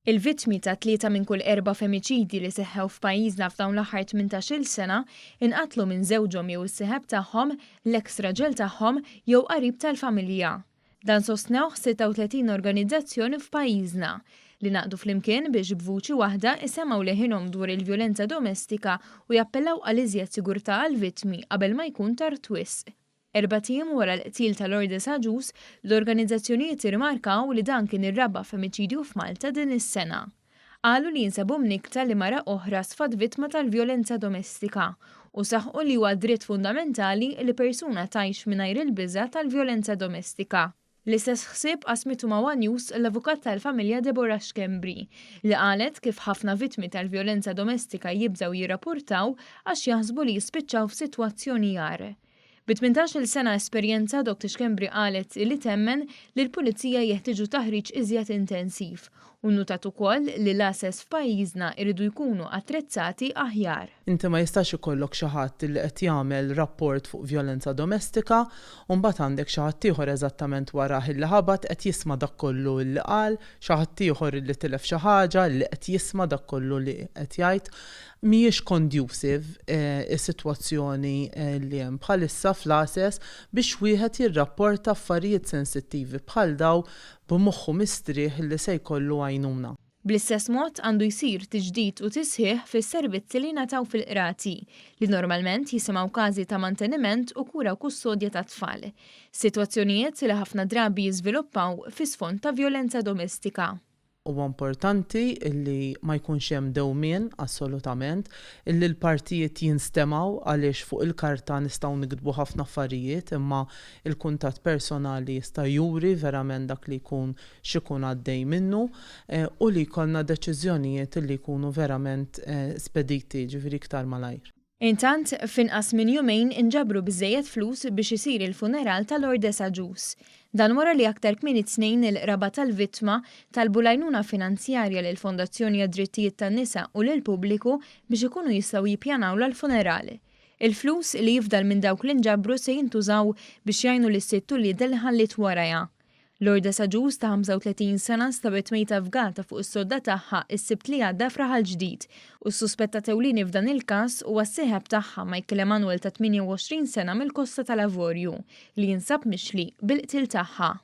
Il-vittmi ta' 3 minn kull 4 femiċidi li seħħew f'pajjiżna f'dawn l-aħħar 18-il sena inqatlu minn żewġhom jew is-sieħeb tagħhom, l-eks raġel tagħhom jew qarib tal-familja. Dan sostnew 36 organizzazzjoni f'pajjiżna li naqdu flimkien biex b'vuċi waħda isemgħu leħinhom dwar il-vjolenza domestika u jappellaw għal iżjed sigurtà għall-vittmi qabel ma jkun tard wisq. 4 tim wara l-qtil tal-Lourdes Agius, l-organizzazzjonijiet irmarkaw li dan kien ir-raba' femiċidju f'Malta din is-sena. Qalu li jinsabu mnikta li mara oħra sfad vittma tal-vjolenza domestika u saħħu li huwa dritt fundamentali li persuna tgħix mingħajr il-biża' tal-vjolenza domestika. L-istess ħsieb qasmitu ma' One News l-avukat tal-familja Deborah Xkembri li qalet kif ħafna vittmi tal-vjolenza domestika jibżgħu jirrappurtaw għax jaħsbu li jispiċċaw f'sitwazzjoni jar. B'18 sena esperjenza Dr. Xkembri qalet li temmen li l-pulizija jeħtieġu taħriġ iżjed intensiv u nnutat ukoll li l-assess f'pajjiżna jridu jkunu attrezzati aħjar. Inti ma jistax ikollok xi ħadd li qed jagħmel rapport fuq vjolenza domestika u mbagħad għandek xi ħadd ieħor eżattament warah illi ħabat qed jisma' dak kollu li qal, xi ħadd ieħor li tilef xi ħaġa li qed jisma' dak kollu li qed jgħid. Mhijiex conducive is-sitwazzjoni li hemm bħalissa fl-assess biex wieħed jirrapporta affarijiet sensittivi bħal daw b'moħħu mistrieħ li se jkollu għajnuna. Bl-istess mod għandu jsir tiġdid u tisħiħ fis-servizzi li nataw fil-qrati li normalment jisimgħu każi ta' manteniment u kura u kustodja ta' tfal. Sitwazzjonijiet li ħafna drabi jiżviluppaw fi sfond ta' vjolenza domestika. Huwa importanti illi ma jkunx hemm dewmien assolutament, illi l-partijiet jinstemaw għaliex fuq il-karta nistgħu nikdbu ħafna affarijiet imma il-kuntatt personali jista' juri verament dak li jkun x'ikun għaddej minnu u li jkollna deċiżjonijiet li jkunu verament spediti ġifieri iktar malajr. Intant, finqas minn jumejn inġabru biżżejjed flus biex isir il-funeral tal-Lourdes Agius. Dan wara li aktar kmieni snejn il-qraba tal-vittma talbu l-għajnuna finanzjarja lil Fondazzjoni għad-Drittijiet tan-Nisa u lil pubbliku biex ikunu jistgħu jippjanaw l-funeral. Il-flus li jifdal minn dawk li nġabru se jintużaw biex jgħinu lis-sittu li ħallit warajha. Lourdes Agius ta' 35 sena stabet mejta f'gata fuq is-sodda tagħha is-sibt li għadda fraħal ġdid u s-suspettat ewlieni f'dan il-każ huwa s-sieħeb tagħha Michael Emanuel ta' 28 sena mill-Kosta tal-Avorju li jinsab mixli bil-qtil tagħha.